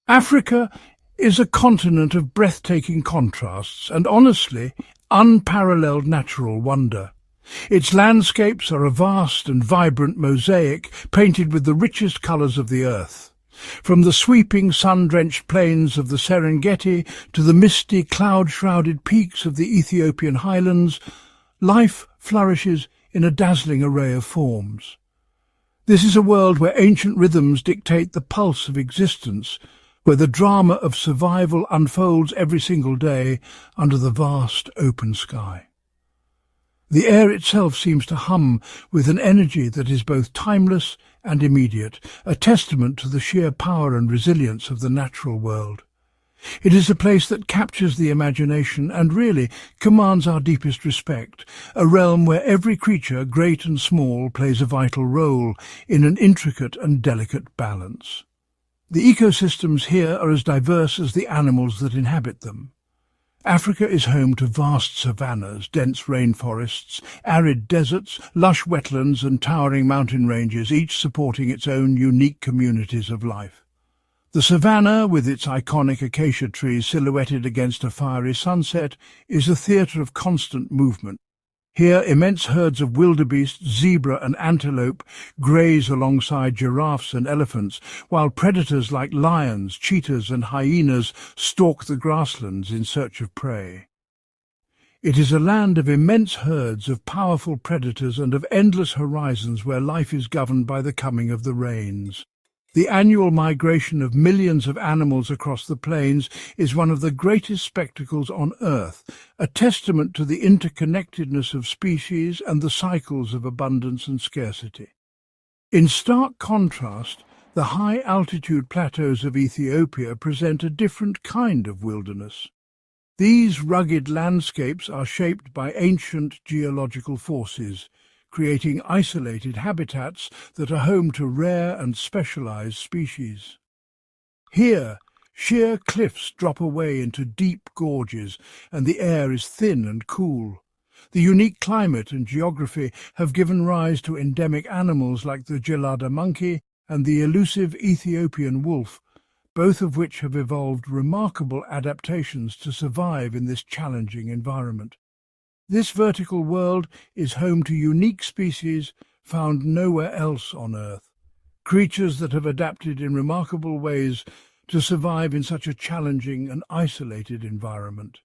Africa is a continent of breathtaking contrasts and, honestly, unparalleled natural wonder. Its landscapes are a vast and vibrant mosaic painted with the richest colours of the earth. From the sweeping sun-drenched plains of the Serengeti to the misty cloud-shrouded peaks of the Ethiopian Highlands, life flourishes in a dazzling array of forms. This is a world where ancient rhythms dictate the pulse of existence, where the drama of survival unfolds every single day under the vast open sky. The air itself seems to hum with an energy that is both timeless and immediate, a testament to the sheer power and resilience of the natural world. It is a place that captures the imagination and really commands our deepest respect, a realm where every creature, great and small, plays a vital role in an intricate and delicate balance. The ecosystems here are as diverse as the animals that inhabit them. Africa is home to vast savannas, dense rainforests, arid deserts, lush wetlands and towering mountain ranges, each supporting its own unique communities of life. The savannah, with its iconic acacia trees silhouetted against a fiery sunset, is a theatre of constant movement. Here, immense herds of wildebeest, zebra and antelope graze alongside giraffes and elephants, while predators like lions, cheetahs and hyenas stalk the grasslands in search of prey. It is a land of immense herds, of powerful predators and of endless horizons where life is governed by the coming of the rains. The annual migration of millions of animals across the plains is one of the greatest spectacles on Earth, a testament to the interconnectedness of species and the cycles of abundance and scarcity. In stark contrast, the high-altitude plateaus of Ethiopia present a different kind of wilderness. These rugged landscapes are shaped by ancient geological forces, creating isolated habitats that are home to rare and specialized species. Here, sheer cliffs drop away into deep gorges, and the air is thin and cool. The unique climate and geography have given rise to endemic animals like the gelada monkey and the elusive Ethiopian wolf, both of which have evolved remarkable adaptations to survive in this challenging environment. This vertical world is home to unique species found nowhere else on Earth, creatures that have adapted in remarkable ways to survive in such a challenging and isolated environment.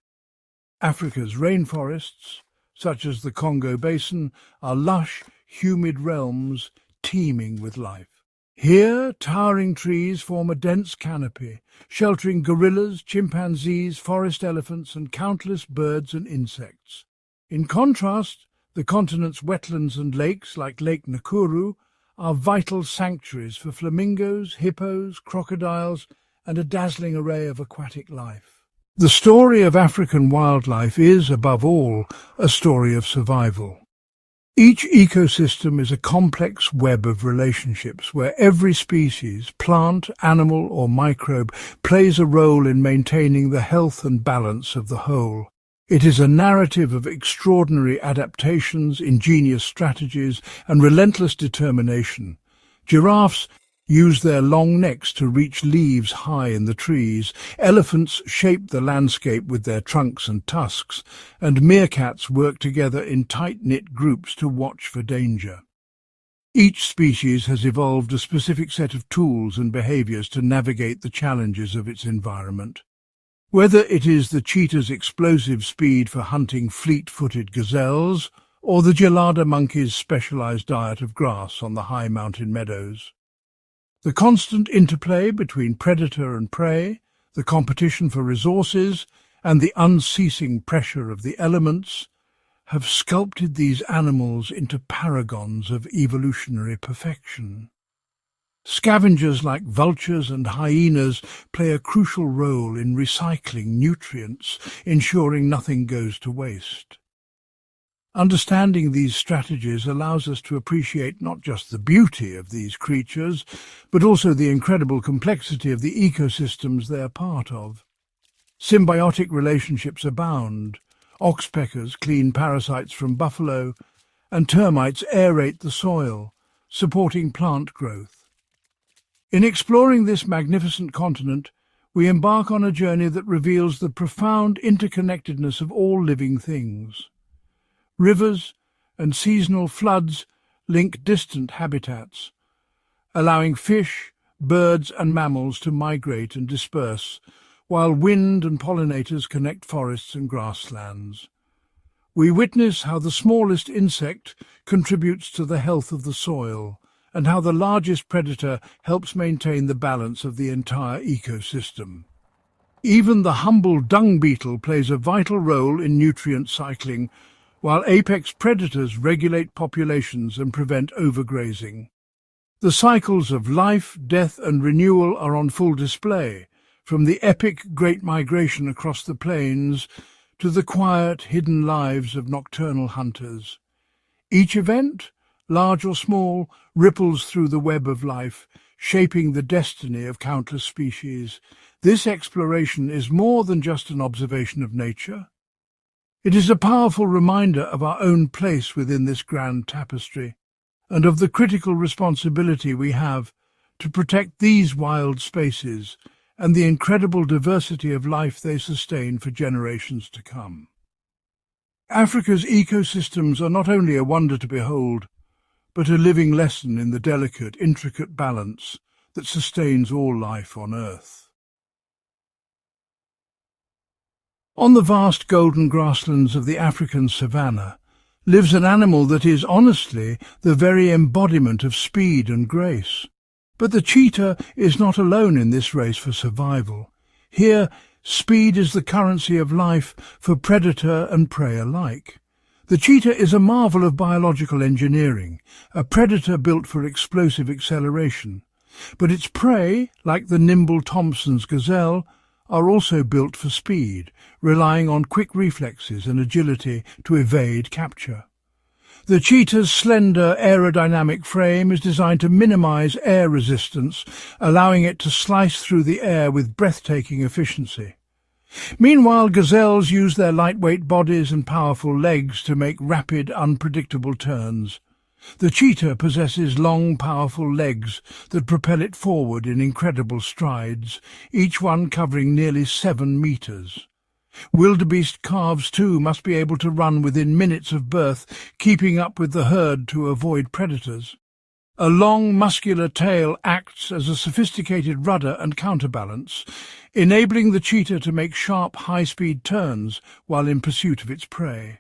Africa's rainforests, such as the Congo Basin, are lush, humid realms teeming with life. Here, towering trees form a dense canopy, sheltering gorillas, chimpanzees, forest elephants, and countless birds and insects. In contrast, the continent's wetlands and lakes, like Lake Nakuru, are vital sanctuaries for flamingos, hippos, crocodiles, and a dazzling array of aquatic life. The story of African wildlife is, above all, a story of survival. Each ecosystem is a complex web of relationships where every species, plant, animal, or microbe, plays a role in maintaining the health and balance of the whole. It is a narrative of extraordinary adaptations, ingenious strategies, and relentless determination. Giraffes use their long necks to reach leaves high in the trees, elephants shape the landscape with their trunks and tusks, and meerkats work together in tight-knit groups to watch for danger. Each species has evolved a specific set of tools and behaviors to navigate the challenges of its environment. Whether it is the cheetah's explosive speed for hunting fleet-footed gazelles, or the gelada monkey's specialized diet of grass on the high mountain meadows. The constant interplay between predator and prey, the competition for resources, and the unceasing pressure of the elements have sculpted these animals into paragons of evolutionary perfection. Scavengers like vultures and hyenas play a crucial role in recycling nutrients, ensuring nothing goes to waste. Understanding these strategies allows us to appreciate not just the beauty of these creatures, but also the incredible complexity of the ecosystems they are part of. Symbiotic relationships abound. Oxpeckers clean parasites from buffalo, and termites aerate the soil, supporting plant growth. In exploring this magnificent continent, we embark on a journey that reveals the profound interconnectedness of all living things. Rivers and seasonal floods link distant habitats, allowing fish, birds and mammals to migrate and disperse, while wind and pollinators connect forests and grasslands. We witness how the smallest insect contributes to the health of the soil, and how the largest predator helps maintain the balance of the entire ecosystem. Even the humble dung beetle plays a vital role in nutrient cycling, while apex predators regulate populations and prevent overgrazing. The cycles of life, death and renewal are on full display, from the epic Great Migration across the plains to the quiet, hidden lives of nocturnal hunters. Each event, large or small, ripples through the web of life, shaping the destiny of countless species. This exploration is more than just an observation of nature. It is a powerful reminder of our own place within this grand tapestry, and of the critical responsibility we have to protect these wild spaces and the incredible diversity of life they sustain for generations to come. Africa's ecosystems are not only a wonder to behold, but a living lesson in the delicate, intricate balance that sustains all life on Earth. On the vast golden grasslands of the African Savannah lives an animal that is, honestly, the very embodiment of speed and grace. But the cheetah is not alone in this race for survival. Here, speed is the currency of life for predator and prey alike. The cheetah is a marvel of biological engineering, a predator built for explosive acceleration. But its prey, like the nimble Thompson's gazelle, are also built for speed, relying on quick reflexes and agility to evade capture. The cheetah's slender aerodynamic frame is designed to minimize air resistance, allowing it to slice through the air with breathtaking efficiency. Meanwhile, gazelles use their lightweight bodies and powerful legs to make rapid, unpredictable turns. The cheetah possesses long, powerful legs that propel it forward in incredible strides, each one covering nearly 7 meters. Wildebeest calves, too, must be able to run within minutes of birth, keeping up with the herd to avoid predators. A long, muscular tail acts as a sophisticated rudder and counterbalance, enabling the cheetah to make sharp, high-speed turns while in pursuit of its prey.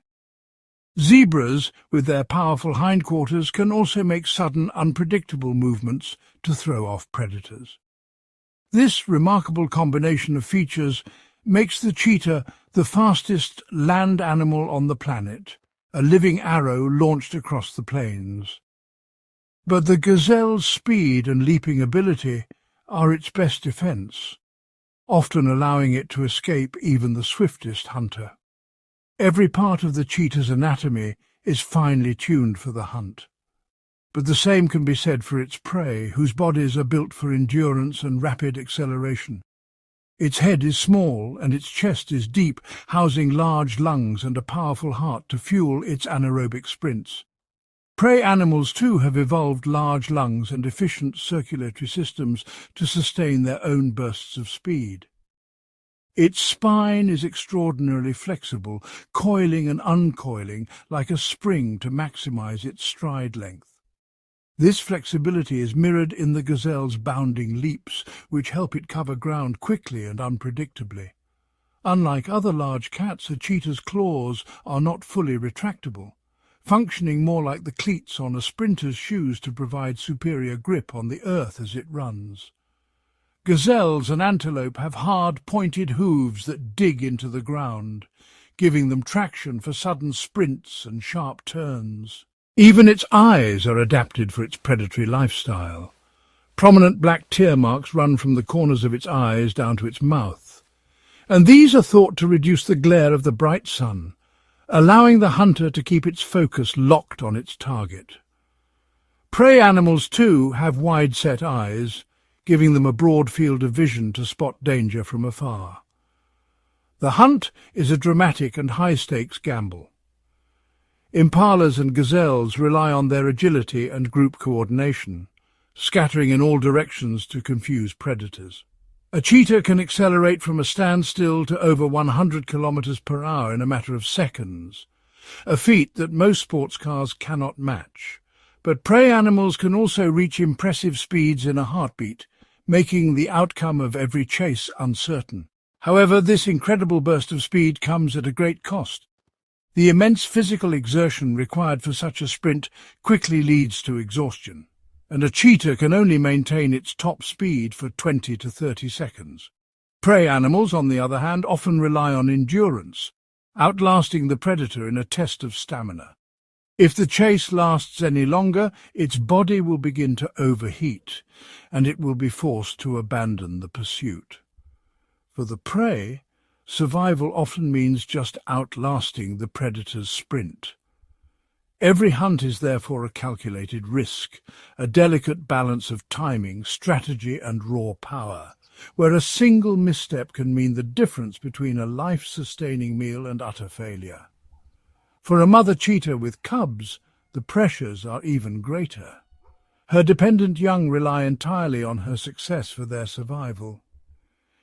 Zebras, with their powerful hindquarters, can also make sudden, unpredictable movements to throw off predators. This remarkable combination of features makes the cheetah the fastest land animal on the planet, a living arrow launched across the plains. But the gazelle's speed and leaping ability are its best defense, often allowing it to escape even the swiftest hunter. Every part of the cheetah's anatomy is finely tuned for the hunt. But the same can be said for its prey, whose bodies are built for endurance and rapid acceleration. Its head is small and its chest is deep, housing large lungs and a powerful heart to fuel its anaerobic sprints. Prey animals, too, have evolved large lungs and efficient circulatory systems to sustain their own bursts of speed. Its spine is extraordinarily flexible, coiling and uncoiling like a spring to maximize its stride length. This flexibility is mirrored in the gazelle's bounding leaps, which help it cover ground quickly and unpredictably. Unlike other large cats, a cheetah's claws are not fully retractable, functioning more like the cleats on a sprinter's shoes to provide superior grip on the earth as it runs. Gazelles and antelope have hard, pointed hooves that dig into the ground, giving them traction for sudden sprints and sharp turns. Even its eyes are adapted for its predatory lifestyle. Prominent black tear marks run from the corners of its eyes down to its mouth, and these are thought to reduce the glare of the bright sun, allowing the hunter to keep its focus locked on its target. Prey animals, too, have wide-set eyes, giving them a broad field of vision to spot danger from afar. The hunt is a dramatic and high-stakes gamble. Impalas and gazelles rely on their agility and group coordination, scattering in all directions to confuse predators. A cheetah can accelerate from a standstill to over 100 kilometers per hour in a matter of seconds, a feat that most sports cars cannot match. But prey animals can also reach impressive speeds in a heartbeat, making the outcome of every chase uncertain. However, this incredible burst of speed comes at a great cost. The immense physical exertion required for such a sprint quickly leads to exhaustion, and a cheetah can only maintain its top speed for 20 to 30 seconds. Prey animals, on the other hand, often rely on endurance, outlasting the predator in a test of stamina. If the chase lasts any longer, its body will begin to overheat, and it will be forced to abandon the pursuit. For the prey, survival often means just outlasting the predator's sprint. Every hunt is therefore a calculated risk, a delicate balance of timing, strategy and raw power, where a single misstep can mean the difference between a life-sustaining meal and utter failure. For a mother cheetah with cubs, the pressures are even greater. Her dependent young rely entirely on her success for their survival.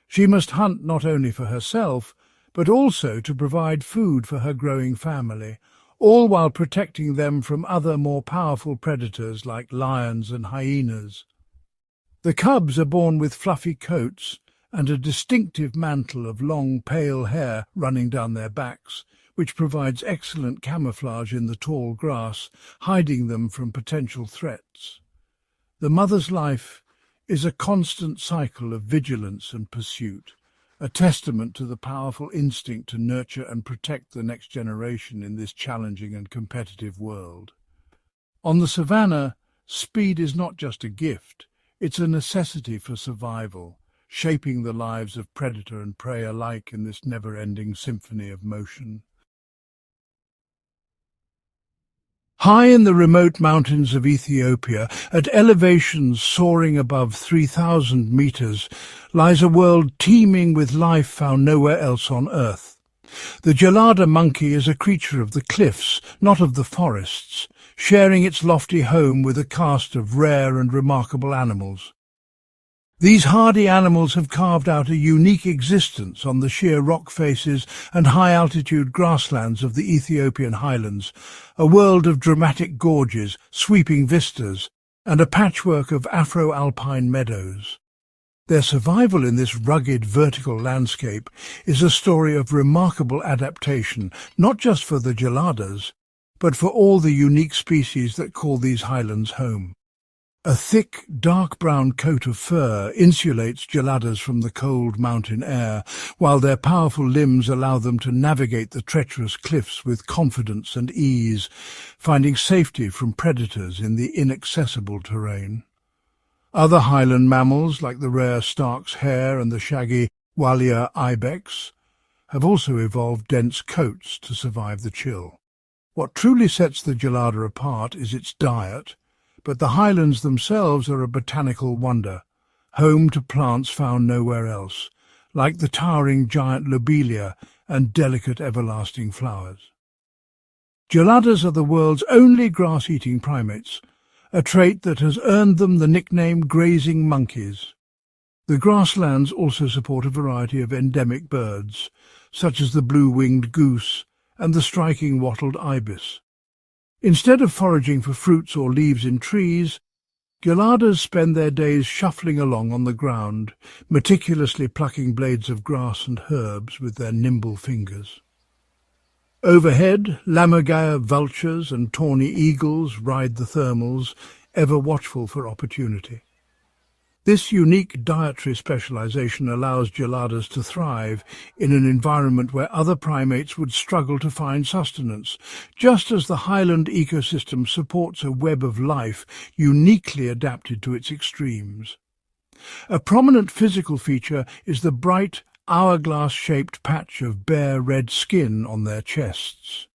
She must hunt not only for herself, but also to provide food for her growing family, all while protecting them from other more powerful predators like lions and hyenas. The cubs are born with fluffy coats and a distinctive mantle of long, pale hair running down their backs, which provides excellent camouflage in the tall grass, hiding them from potential threats. The mother's life is a constant cycle of vigilance and pursuit, a testament to the powerful instinct to nurture and protect the next generation in this challenging and competitive world. On the savannah, speed is not just a gift, it's a necessity for survival, shaping the lives of predator and prey alike in this never-ending symphony of motion. High in the remote mountains of Ethiopia, at elevations soaring above 3,000 meters, lies a world teeming with life found nowhere else on Earth. The gelada monkey is a creature of the cliffs, not of the forests, sharing its lofty home with a caste of rare and remarkable animals. These hardy animals have carved out a unique existence on the sheer rock faces and high-altitude grasslands of the Ethiopian Highlands, a world of dramatic gorges, sweeping vistas, and a patchwork of Afro-alpine meadows. Their survival in this rugged vertical landscape is a story of remarkable adaptation, not just for the geladas, but for all the unique species that call these highlands home. A thick, dark brown coat of fur insulates geladas from the cold mountain air, while their powerful limbs allow them to navigate the treacherous cliffs with confidence and ease, finding safety from predators in the inaccessible terrain. Other highland mammals, like the rare Stark's hare and the shaggy Walia ibex, have also evolved dense coats to survive the chill. What truly sets the gelada apart is its diet, but the highlands themselves are a botanical wonder, home to plants found nowhere else, like the towering giant lobelia and delicate everlasting flowers. Geladas are the world's only grass-eating primates, a trait that has earned them the nickname grazing monkeys. The grasslands also support a variety of endemic birds, such as the blue-winged goose and the striking wattled ibis. Instead of foraging for fruits or leaves in trees, geladas spend their days shuffling along on the ground, meticulously plucking blades of grass and herbs with their nimble fingers. Overhead, lammergeier vultures and tawny eagles ride the thermals, ever watchful for opportunity. This unique dietary specialization allows geladas to thrive in an environment where other primates would struggle to find sustenance, just as the highland ecosystem supports a web of life uniquely adapted to its extremes. A prominent physical feature is the bright, hourglass-shaped patch of bare red skin on their chests.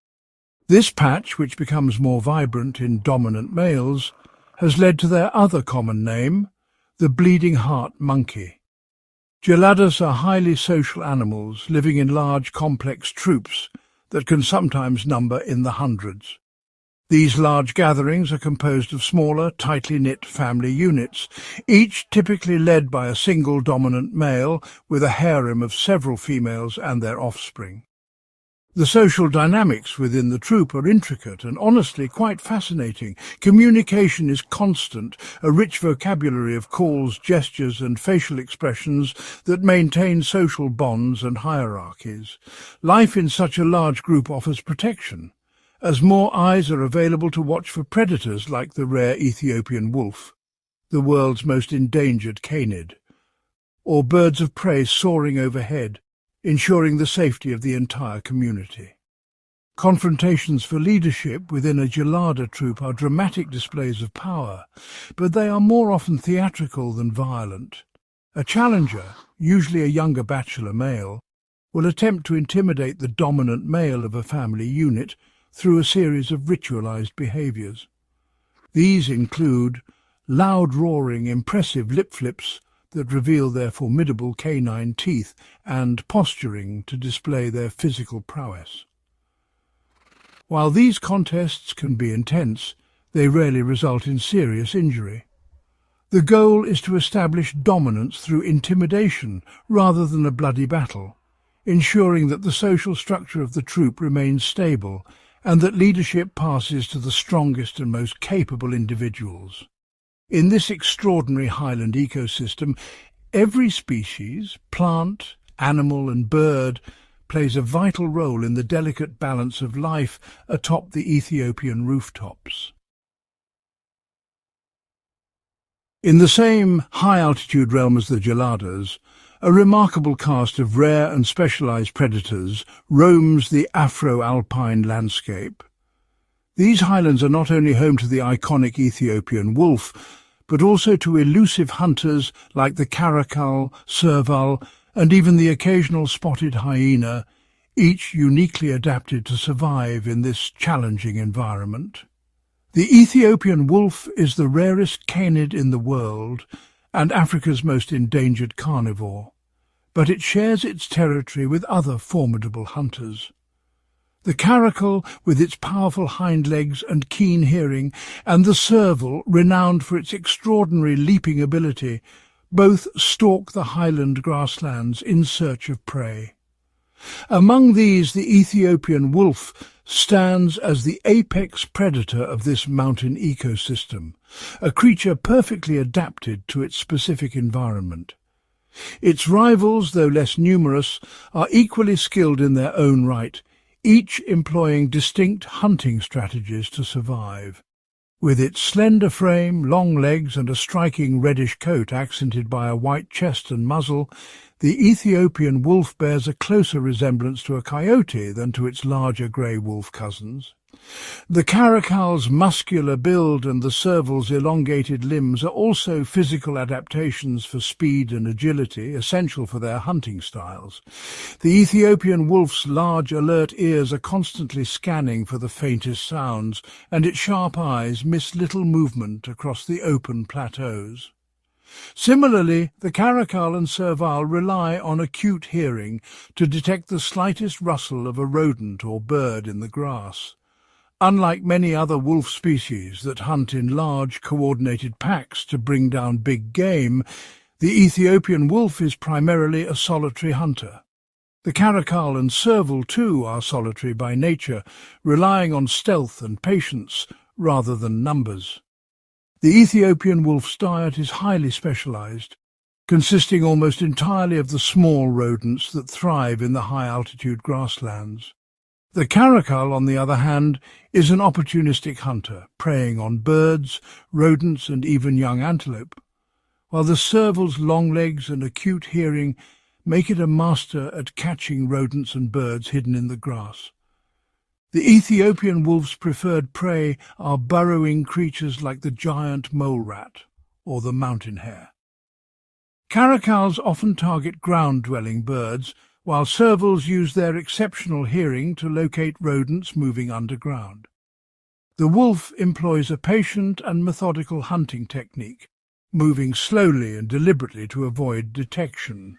This patch, which becomes more vibrant in dominant males, has led to their other common name, the bleeding heart monkey. Geladas are highly social animals, living in large, complex troops that can sometimes number in the hundreds. These large gatherings are composed of smaller, tightly knit family units, each typically led by a single dominant male with a harem of several females and their offspring. The social dynamics within the troop are intricate and honestly quite fascinating. Communication is constant, a rich vocabulary of calls, gestures and facial expressions that maintain social bonds and hierarchies. Life in such a large group offers protection, as more eyes are available to watch for predators like the rare Ethiopian wolf, the world's most endangered canid, or birds of prey soaring overhead, ensuring the safety of the entire community. Confrontations for leadership within a Gelada troop are dramatic displays of power, but they are more often theatrical than violent. A challenger, usually a younger bachelor male, will attempt to intimidate the dominant male of a family unit through a series of ritualized behaviors. These include loud roaring, impressive lip flips that reveal their formidable canine teeth and posturing to display their physical prowess. While these contests can be intense, they rarely result in serious injury. The goal is to establish dominance through intimidation rather than a bloody battle, ensuring that the social structure of the troop remains stable and that leadership passes to the strongest and most capable individuals. In this extraordinary highland ecosystem, every species, plant, animal and bird plays a vital role in the delicate balance of life atop the Ethiopian rooftops. In the same high-altitude realm as the Geladas, a remarkable cast of rare and specialized predators roams the Afro-alpine landscape. These highlands are not only home to the iconic Ethiopian wolf, but also to elusive hunters like the caracal, serval, and even the occasional spotted hyena, each uniquely adapted to survive in this challenging environment. The Ethiopian wolf is the rarest canid in the world and Africa's most endangered carnivore, but it shares its territory with other formidable hunters. The caracal, with its powerful hind legs and keen hearing, and the serval, renowned for its extraordinary leaping ability, both stalk the highland grasslands in search of prey. Among these, the Ethiopian wolf stands as the apex predator of this mountain ecosystem, a creature perfectly adapted to its specific environment. Its rivals, though less numerous, are equally skilled in their own right, each employing distinct hunting strategies to survive. With its slender frame, long legs and a striking reddish coat accented by a white chest and muzzle, the Ethiopian wolf bears a closer resemblance to a coyote than to its larger grey wolf cousins. The caracal's muscular build and the serval's elongated limbs are also physical adaptations for speed and agility, essential for their hunting styles. The Ethiopian wolf's large, alert ears are constantly scanning for the faintest sounds, and its sharp eyes miss little movement across the open plateaus. Similarly, the caracal and serval rely on acute hearing to detect the slightest rustle of a rodent or bird in the grass. Unlike many other wolf species that hunt in large, coordinated packs to bring down big game, the Ethiopian wolf is primarily a solitary hunter. The caracal and serval, too, are solitary by nature, relying on stealth and patience rather than numbers. The Ethiopian wolf's diet is highly specialized, consisting almost entirely of the small rodents that thrive in the high-altitude grasslands. The caracal, on the other hand, is an opportunistic hunter, preying on birds, rodents and even young antelope, while the serval's long legs and acute hearing make it a master at catching rodents and birds hidden in the grass. The Ethiopian wolf's preferred prey are burrowing creatures like the giant mole rat or the mountain hare. Caracals often target ground-dwelling birds, while servals use their exceptional hearing to locate rodents moving underground. The wolf employs a patient and methodical hunting technique, moving slowly and deliberately to avoid detection.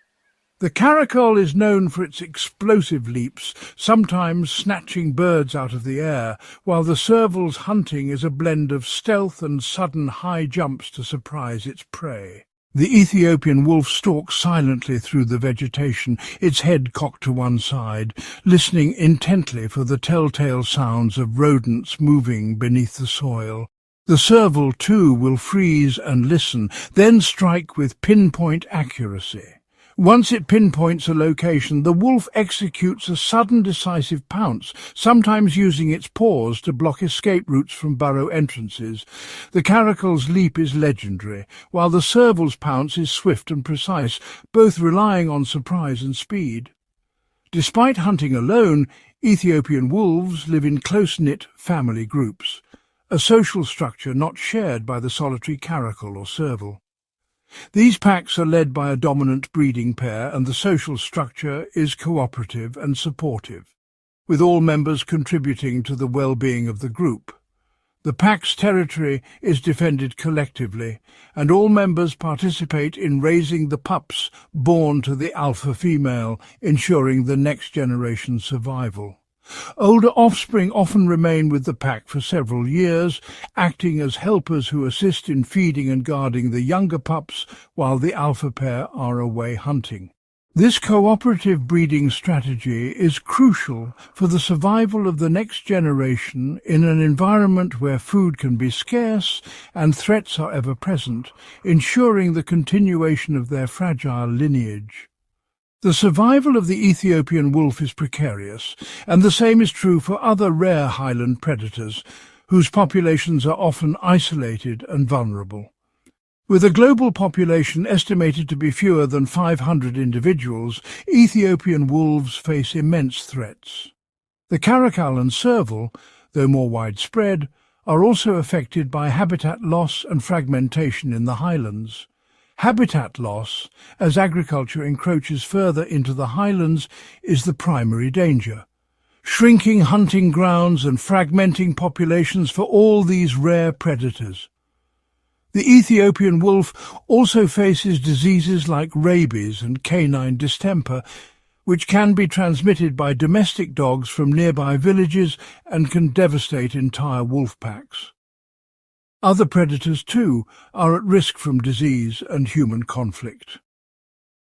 The caracal is known for its explosive leaps, sometimes snatching birds out of the air, while the serval's hunting is a blend of stealth and sudden high jumps to surprise its prey. The Ethiopian wolf stalks silently through the vegetation, its head cocked to one side, listening intently for the telltale sounds of rodents moving beneath the soil. The serval, too, will freeze and listen, then strike with pinpoint accuracy. Once it pinpoints a location, the wolf executes a sudden decisive pounce, sometimes using its paws to block escape routes from burrow entrances. The caracal's leap is legendary, while the serval's pounce is swift and precise, both relying on surprise and speed. Despite hunting alone, Ethiopian wolves live in close-knit family groups, a social structure not shared by the solitary caracal or serval. These packs are led by a dominant breeding pair, and the social structure is cooperative and supportive, with all members contributing to the well-being of the group. The pack's territory is defended collectively, and all members participate in raising the pups born to the alpha female, ensuring the next generation's survival. Older offspring often remain with the pack for several years, acting as helpers who assist in feeding and guarding the younger pups while the alpha pair are away hunting. This cooperative breeding strategy is crucial for the survival of the next generation in an environment where food can be scarce and threats are ever present, ensuring the continuation of their fragile lineage. The survival of the Ethiopian wolf is precarious, and the same is true for other rare highland predators, whose populations are often isolated and vulnerable. With a global population estimated to be fewer than 500 individuals, Ethiopian wolves face immense threats. The caracal and serval, though more widespread, are also affected by habitat loss and fragmentation in the highlands. Habitat loss, as agriculture encroaches further into the highlands, is the primary danger. Shrinking hunting grounds and fragmenting populations for all these rare predators. The Ethiopian wolf also faces diseases like rabies and canine distemper, which can be transmitted by domestic dogs from nearby villages and can devastate entire wolf packs. Other predators, too, are at risk from disease and human conflict.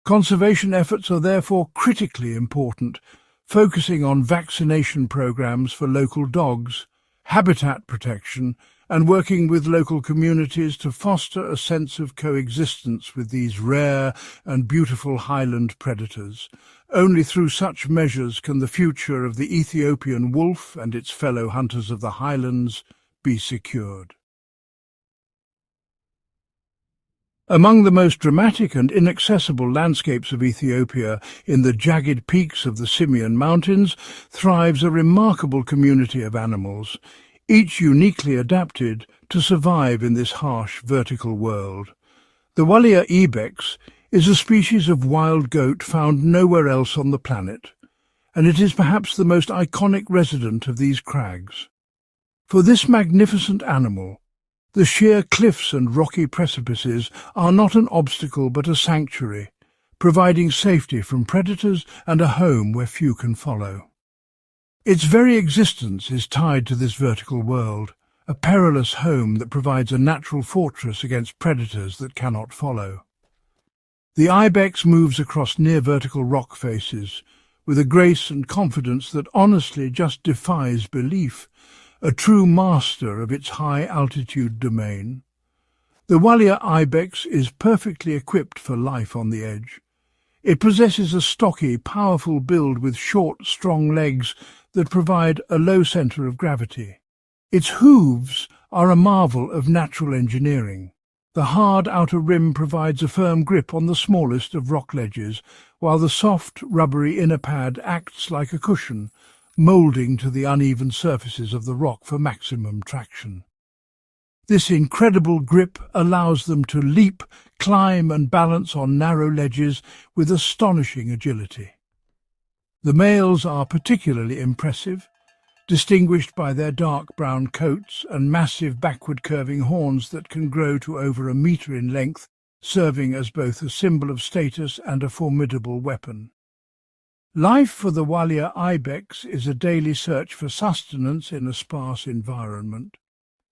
Conservation efforts are therefore critically important, focusing on vaccination programs for local dogs, habitat protection, and working with local communities to foster a sense of coexistence with these rare and beautiful highland predators. Only through such measures can the future of the Ethiopian wolf and its fellow hunters of the highlands be secured. Among the most dramatic and inaccessible landscapes of Ethiopia, in the jagged peaks of the Simien Mountains, thrives a remarkable community of animals, each uniquely adapted to survive in this harsh vertical world. The Walia ibex is a species of wild goat found nowhere else on the planet, and it is perhaps the most iconic resident of these crags. For this magnificent animal, the sheer cliffs and rocky precipices are not an obstacle but a sanctuary, providing safety from predators and a home where few can follow. Its very existence is tied to this vertical world, a perilous home that provides a natural fortress against predators that cannot follow. The ibex moves across near-vertical rock faces, with a grace and confidence that honestly just defies belief, a true master of its high-altitude domain. The Walia ibex is perfectly equipped for life on the edge. It possesses a stocky, powerful build with short, strong legs that provide a low centre of gravity. Its hooves are a marvel of natural engineering. The hard outer rim provides a firm grip on the smallest of rock ledges, while the soft, rubbery inner pad acts like a cushion, moulding to the uneven surfaces of the rock for maximum traction. This incredible grip allows them to leap, climb and balance on narrow ledges with astonishing agility. The males are particularly impressive, distinguished by their dark brown coats and massive backward curving horns that can grow to over 1 metre in length, serving as both a symbol of status and a formidable weapon. Life for the Walia ibex is a daily search for sustenance in a sparse environment.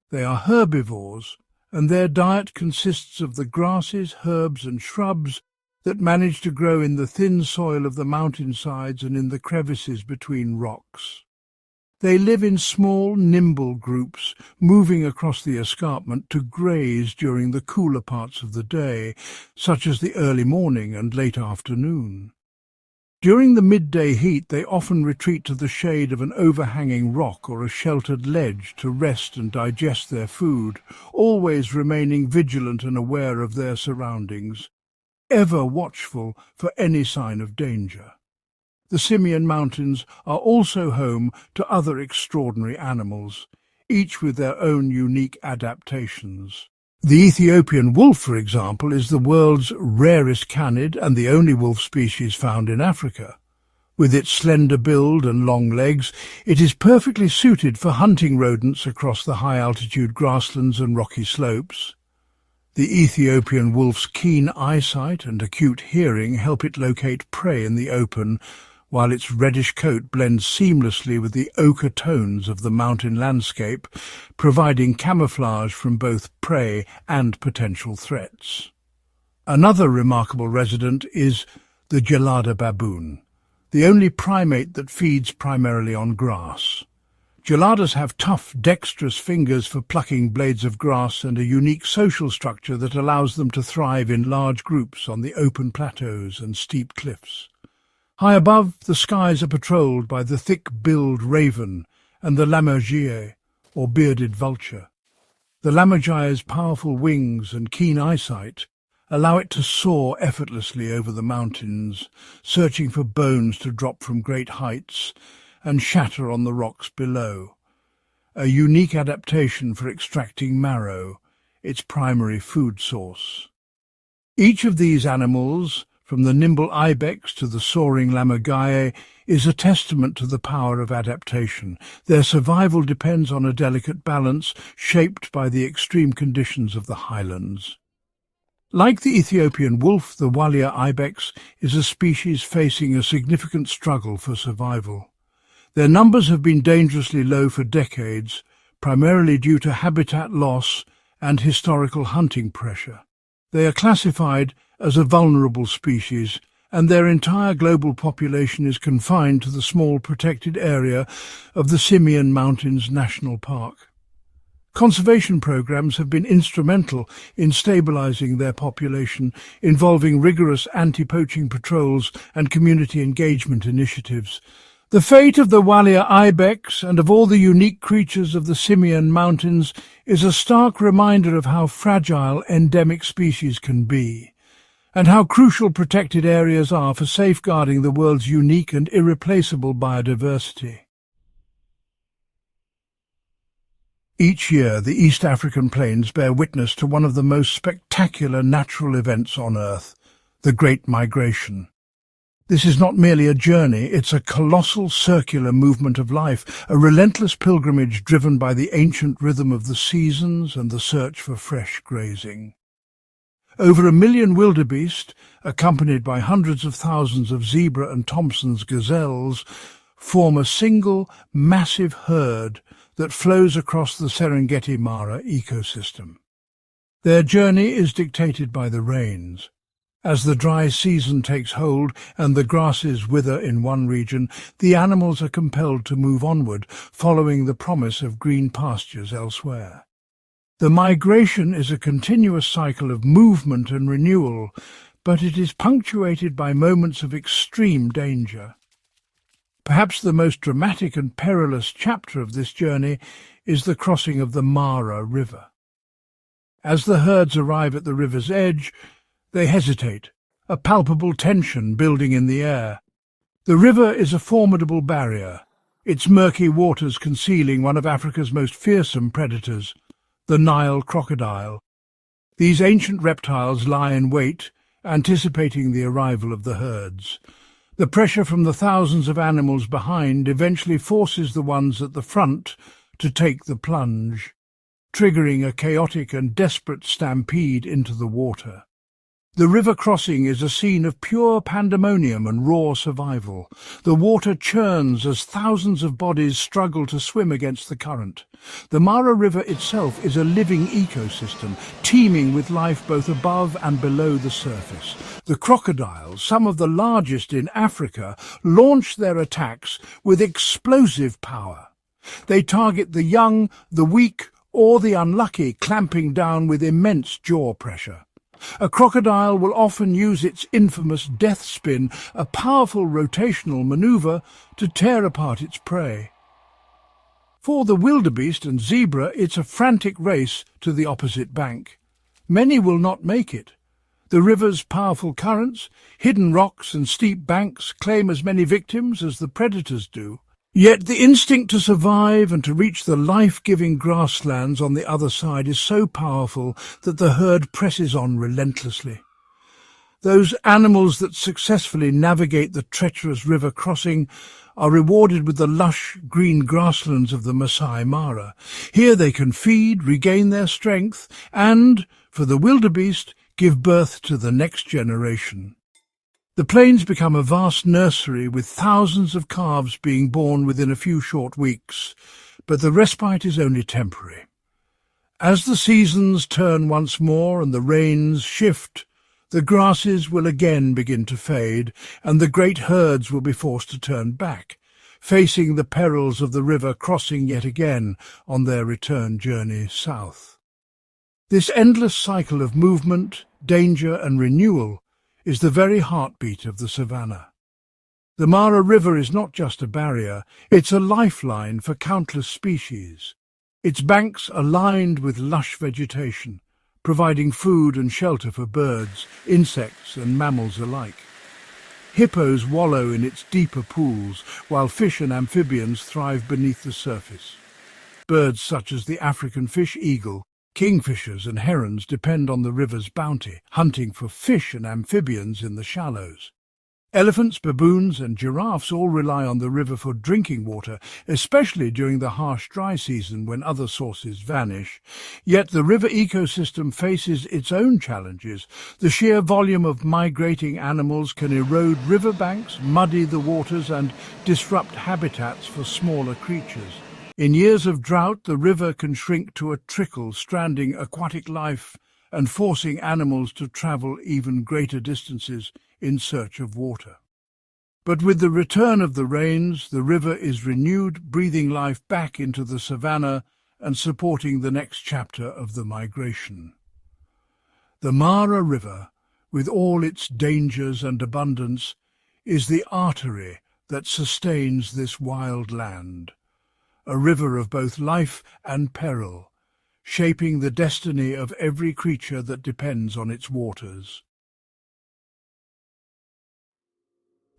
They are herbivores, and their diet consists of the grasses, herbs and shrubs that manage to grow in the thin soil of the mountainsides and in the crevices between rocks. They live in small, nimble groups, moving across the escarpment to graze during the cooler parts of the day, such as the early morning and late afternoon. During the midday heat, they often retreat to the shade of an overhanging rock or a sheltered ledge to rest and digest their food, always remaining vigilant and aware of their surroundings, ever watchful for any sign of danger. The Simien Mountains are also home to other extraordinary animals, each with their own unique adaptations. The Ethiopian wolf, for example, is the world's rarest canid and the only wolf species found in Africa. With its slender build and long legs, it is perfectly suited for hunting rodents across the high-altitude grasslands and rocky slopes. The Ethiopian wolf's keen eyesight and acute hearing help it locate prey in the open, while its reddish coat blends seamlessly with the ochre tones of the mountain landscape, providing camouflage from both prey and potential threats. Another remarkable resident is the gelada baboon, the only primate that feeds primarily on grass. Geladas have tough, dexterous fingers for plucking blades of grass and a unique social structure that allows them to thrive in large groups on the open plateaus and steep cliffs. High above, the skies are patrolled by the thick-billed raven and the lammergeier, or bearded vulture. The lammergeier's powerful wings and keen eyesight allow it to soar effortlessly over the mountains, searching for bones to drop from great heights and shatter on the rocks below, a unique adaptation for extracting marrow, its primary food source. Each of these animals, from the nimble ibex to the soaring lammergeier, is a testament to the power of adaptation. Their survival depends on a delicate balance shaped by the extreme conditions of the highlands. Like the Ethiopian wolf, the Walia ibex is a species facing a significant struggle for survival. Their numbers have been dangerously low for decades, primarily due to habitat loss and historical hunting pressure. They are classified as a vulnerable species, and their entire global population is confined to the small protected area of the Simien Mountains National Park. Conservation programs have been instrumental in stabilizing their population, involving rigorous anti-poaching patrols and community engagement initiatives. The fate of the Walia ibex and of all the unique creatures of the Simien Mountains is a stark reminder of how fragile endemic species can be, and how crucial protected areas are for safeguarding the world's unique and irreplaceable biodiversity. Each year, the East African plains bear witness to one of the most spectacular natural events on Earth, the Great Migration. This is not merely a journey, it's a colossal circular movement of life, a relentless pilgrimage driven by the ancient rhythm of the seasons and the search for fresh grazing. Over 1 million wildebeest, accompanied by hundreds of thousands of zebra and Thompson's gazelles, form a single, massive herd that flows across the Serengeti Mara ecosystem. Their journey is dictated by the rains. As the dry season takes hold and the grasses wither in one region, the animals are compelled to move onward, following the promise of green pastures elsewhere. The migration is a continuous cycle of movement and renewal, but it is punctuated by moments of extreme danger. Perhaps the most dramatic and perilous chapter of this journey is the crossing of the Mara River. As the herds arrive at the river's edge, they hesitate, a palpable tension building in the air. The river is a formidable barrier, its murky waters concealing one of Africa's most fearsome predators, the Nile crocodile. These ancient reptiles lie in wait, anticipating the arrival of the herds. The pressure from the thousands of animals behind eventually forces the ones at the front to take the plunge, triggering a chaotic and desperate stampede into the water. The river crossing is a scene of pure pandemonium and raw survival. The water churns as thousands of bodies struggle to swim against the current. The Mara River itself is a living ecosystem, teeming with life both above and below the surface. The crocodiles, some of the largest in Africa, launch their attacks with explosive power. They target the young, the weak, or the unlucky, clamping down with immense jaw pressure. A crocodile will often use its infamous death spin, a powerful rotational maneuver, to tear apart its prey. For the wildebeest and zebra, it's a frantic race to the opposite bank. Many will not make it. The river's powerful currents, hidden rocks and steep banks claim as many victims as the predators do. Yet the instinct to survive and to reach the life-giving grasslands on the other side is so powerful that the herd presses on relentlessly. Those animals that successfully navigate the treacherous river crossing are rewarded with the lush green grasslands of the Masai Mara. Here they can feed, regain their strength, and, for the wildebeest, give birth to the next generation. The plains become a vast nursery with thousands of calves being born within a few short weeks, but the respite is only temporary. As the seasons turn once more and the rains shift, the grasses will again begin to fade, and the great herds will be forced to turn back, facing the perils of the river crossing yet again on their return journey south. This endless cycle of movement, danger and renewal is the very heartbeat of the savannah. The Mara River is not just a barrier, it's a lifeline for countless species. Its banks are lined with lush vegetation, providing food and shelter for birds, insects and mammals alike. Hippos wallow in its deeper pools, while fish and amphibians thrive beneath the surface. Birds such as the African fish eagle, kingfishers and herons depend on the river's bounty, hunting for fish and amphibians in the shallows. Elephants, baboons and giraffes all rely on the river for drinking water, especially during the harsh dry season when other sources vanish. Yet the river ecosystem faces its own challenges. The sheer volume of migrating animals can erode riverbanks, muddy the waters and disrupt habitats for smaller creatures. In years of drought, the river can shrink to a trickle, stranding aquatic life and forcing animals to travel even greater distances in search of water. But with the return of the rains, the river is renewed, breathing life back into the savannah and supporting the next chapter of the migration. The Mara River, with all its dangers and abundance, is the artery that sustains this wild land. A river of both life and peril, shaping the destiny of every creature that depends on its waters.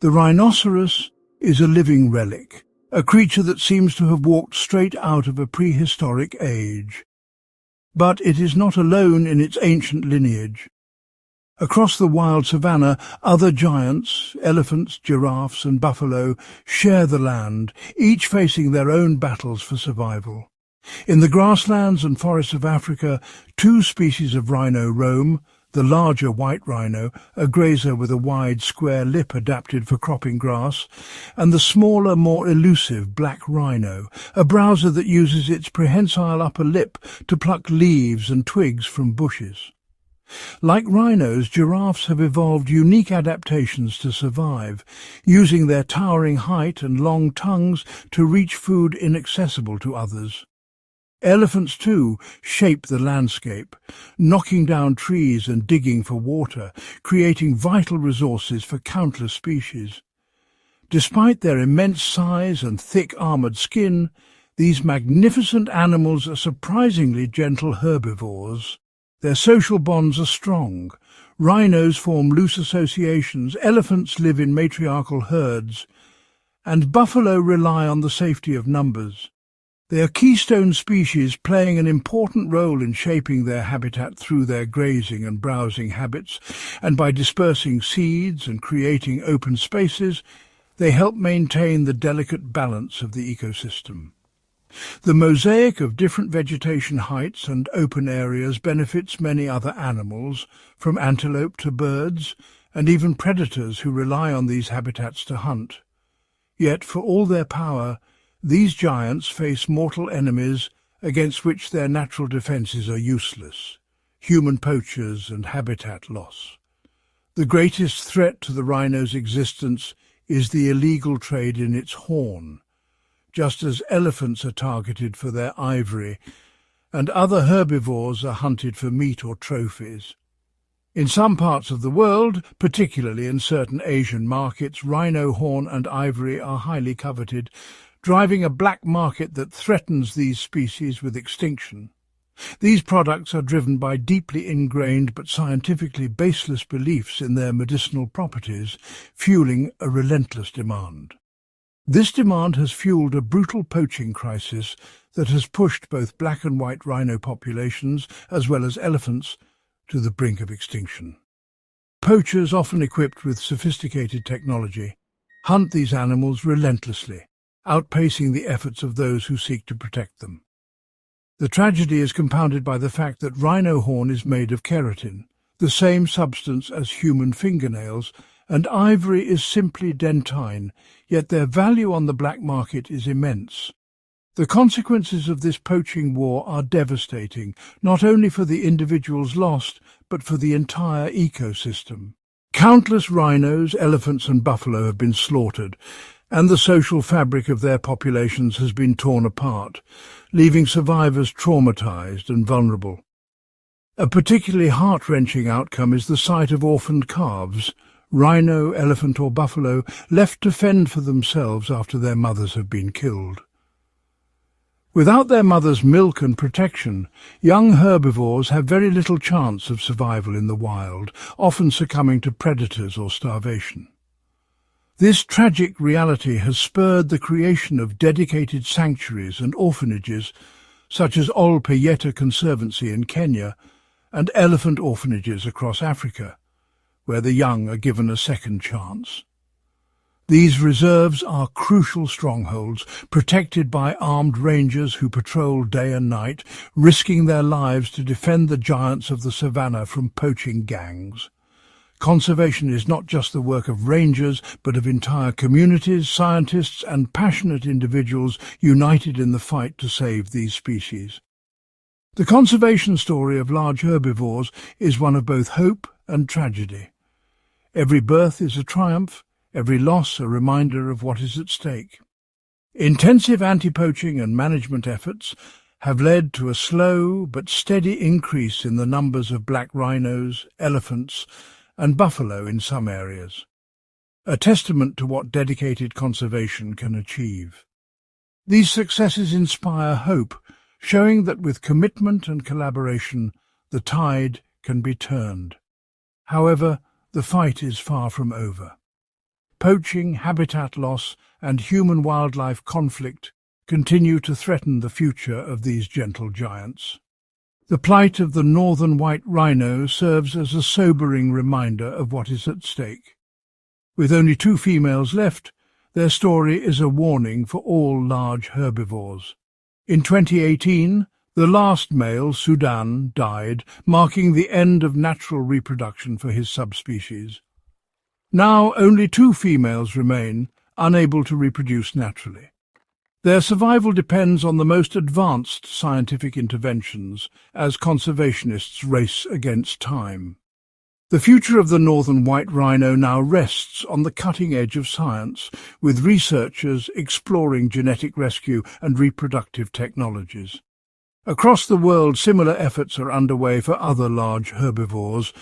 The rhinoceros is a living relic, a creature that seems to have walked straight out of a prehistoric age. But it is not alone in its ancient lineage. Across the wild savannah, other giants, elephants, giraffes and buffalo, share the land, each facing their own battles for survival. In the grasslands and forests of Africa, two species of rhino roam: the larger white rhino, a grazer with a wide square lip adapted for cropping grass, and the smaller, more elusive black rhino, a browser that uses its prehensile upper lip to pluck leaves and twigs from bushes. Like rhinos, giraffes have evolved unique adaptations to survive, using their towering height and long tongues to reach food inaccessible to others. Elephants, too, shape the landscape, knocking down trees and digging for water, creating vital resources for countless species. Despite their immense size and thick armoured skin, these magnificent animals are surprisingly gentle herbivores. Their social bonds are strong. Rhinos form loose associations, elephants live in matriarchal herds, and buffalo rely on the safety of numbers. They are keystone species playing an important role in shaping their habitat through their grazing and browsing habits, and by dispersing seeds and creating open spaces, they help maintain the delicate balance of the ecosystem. The mosaic of different vegetation heights and open areas benefits many other animals, from antelope to birds, and even predators who rely on these habitats to hunt. Yet, for all their power, these giants face mortal enemies against which their natural defences are useless: human poachers and habitat loss. The greatest threat to the rhino's existence is the illegal trade in its horn, just as elephants are targeted for their ivory, and other herbivores are hunted for meat or trophies. In some parts of the world, particularly in certain Asian markets, rhino horn and ivory are highly coveted, driving a black market that threatens these species with extinction. These products are driven by deeply ingrained but scientifically baseless beliefs in their medicinal properties, fueling a relentless demand. This demand has fueled a brutal poaching crisis that has pushed both black and white rhino populations, as well as elephants, to the brink of extinction. Poachers, often equipped with sophisticated technology, hunt these animals relentlessly, outpacing the efforts of those who seek to protect them. The tragedy is compounded by the fact that rhino horn is made of keratin, the same substance as human fingernails, and ivory is simply dentine, yet their value on the black market is immense. The consequences of this poaching war are devastating, not only for the individuals lost, but for the entire ecosystem. Countless rhinos, elephants and buffalo have been slaughtered, and the social fabric of their populations has been torn apart, leaving survivors traumatized and vulnerable. A particularly heart-wrenching outcome is the sight of orphaned calves, rhino, elephant or buffalo, left to fend for themselves after their mothers have been killed. Without their mother's milk and protection, young herbivores have very little chance of survival in the wild, often succumbing to predators or starvation. This tragic reality has spurred the creation of dedicated sanctuaries and orphanages, such as Ol Peyeta Conservancy in Kenya and elephant orphanages across Africa, where the young are given a second chance. These reserves are crucial strongholds, protected by armed rangers who patrol day and night, risking their lives to defend the giants of the savannah from poaching gangs. Conservation is not just the work of rangers, but of entire communities, scientists and passionate individuals united in the fight to save these species. The conservation story of large herbivores is one of both hope and tragedy. Every birth is a triumph, every loss a reminder of what is at stake. Intensive anti-poaching and management efforts have led to a slow but steady increase in the numbers of black rhinos, elephants, and buffalo in some areas, a testament to what dedicated conservation can achieve. These successes inspire hope, showing that with commitment and collaboration, the tide can be turned. However, the fight is far from over. Poaching, habitat loss, and human-wildlife conflict continue to threaten the future of these gentle giants. The plight of the northern white rhino serves as a sobering reminder of what is at stake. With only 2 females left, their story is a warning for all large herbivores. In 2018, the last male, Sudan, died, marking the end of natural reproduction for his subspecies. Now only 2 females remain, unable to reproduce naturally. Their survival depends on the most advanced scientific interventions as conservationists race against time. The future of the northern white rhino now rests on the cutting edge of science, with researchers exploring genetic rescue and reproductive technologies. Across the world, similar efforts are underway for other large herbivores,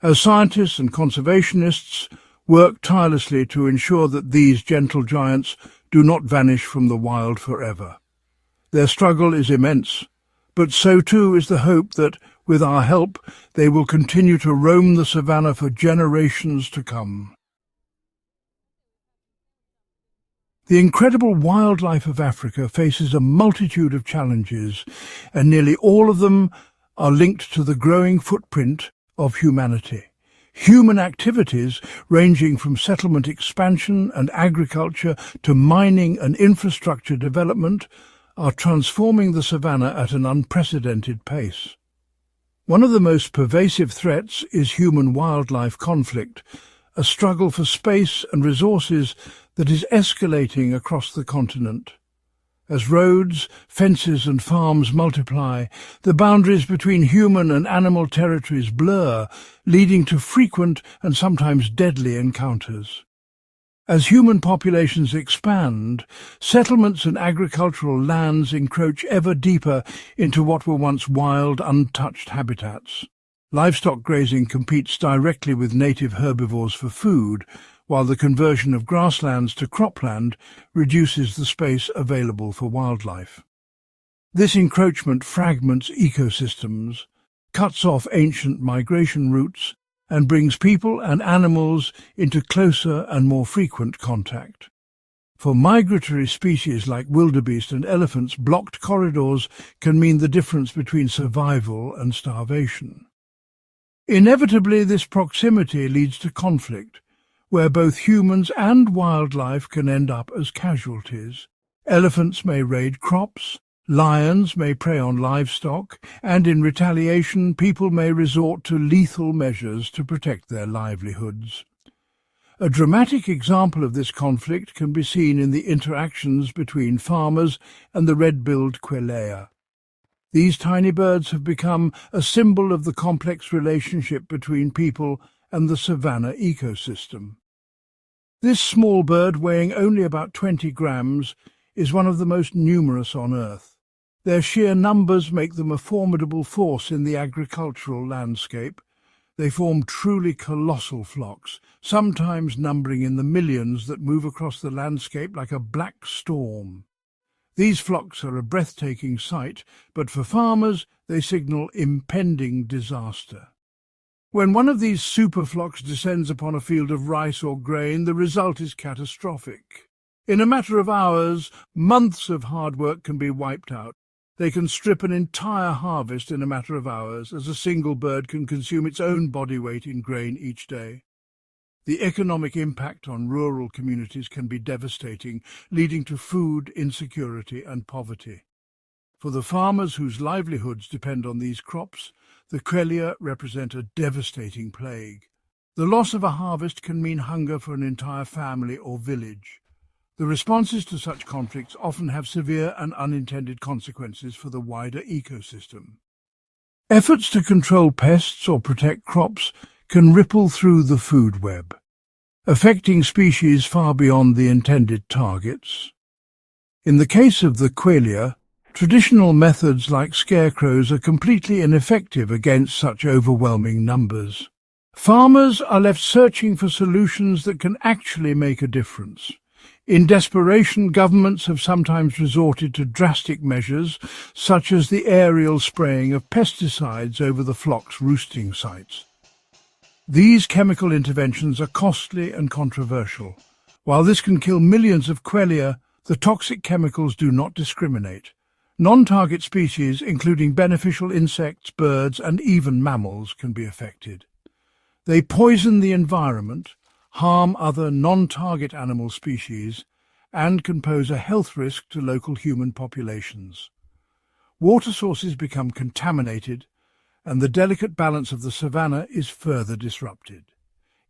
as scientists and conservationists work tirelessly to ensure that these gentle giants do not vanish from the wild forever. Their struggle is immense, but so too is the hope that, with our help, they will continue to roam the savannah for generations to come. The incredible wildlife of Africa faces a multitude of challenges, and nearly all of them are linked to the growing footprint of humanity. Human activities, ranging from settlement expansion and agriculture to mining and infrastructure development, are transforming the savannah at an unprecedented pace. One of the most pervasive threats is human-wildlife conflict, a struggle for space and resources that is escalating across the continent. As roads, fences and farms multiply, the boundaries between human and animal territories blur, leading to frequent and sometimes deadly encounters. As human populations expand, settlements and agricultural lands encroach ever deeper into what were once wild, untouched habitats. Livestock grazing competes directly with native herbivores for food, while the conversion of grasslands to cropland reduces the space available for wildlife. This encroachment fragments ecosystems, cuts off ancient migration routes, and brings people and animals into closer and more frequent contact. For migratory species like wildebeest and elephants, blocked corridors can mean the difference between survival and starvation. Inevitably, this proximity leads to conflict, where both humans and wildlife can end up as casualties. Elephants may raid crops, lions may prey on livestock, and in retaliation people may resort to lethal measures to protect their livelihoods. A dramatic example of this conflict can be seen in the interactions between farmers and the red-billed quelea. These tiny birds have become a symbol of the complex relationship between people and the savanna ecosystem. This small bird, weighing only about 20 grams, is one of the most numerous on Earth. Their sheer numbers make them a formidable force in the agricultural landscape. They form truly colossal flocks, sometimes numbering in the millions, that move across the landscape like a black storm. These flocks are a breathtaking sight, but for farmers they signal impending disaster. When one of these superflocks descends upon a field of rice or grain, the result is catastrophic. In a matter of hours, months of hard work can be wiped out. They can strip an entire harvest in a matter of hours, as a single bird can consume its own body weight in grain each day. The economic impact on rural communities can be devastating, leading to food insecurity and poverty. For the farmers whose livelihoods depend on these crops, the quelea represent a devastating plague. The loss of a harvest can mean hunger for an entire family or village. The responses to such conflicts often have severe and unintended consequences for the wider ecosystem. Efforts to control pests or protect crops can ripple through the food web, affecting species far beyond the intended targets. In the case of the quelea, traditional methods like scarecrows are completely ineffective against such overwhelming numbers. Farmers are left searching for solutions that can actually make a difference. In desperation, governments have sometimes resorted to drastic measures, such as the aerial spraying of pesticides over the flock's roosting sites. These chemical interventions are costly and controversial. While this can kill millions of quelea, the toxic chemicals do not discriminate. Non-target species, including beneficial insects, birds, and even mammals, can be affected. They poison the environment, harm other non-target animal species, and can pose a health risk to local human populations. Water sources become contaminated, and the delicate balance of the savanna is further disrupted.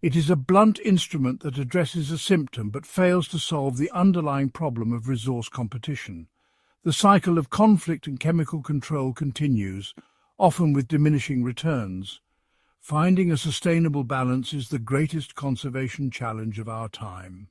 It is a blunt instrument that addresses a symptom but fails to solve the underlying problem of resource competition. The cycle of conflict and chemical control continues, often with diminishing returns. Finding a sustainable balance is the greatest conservation challenge of our time.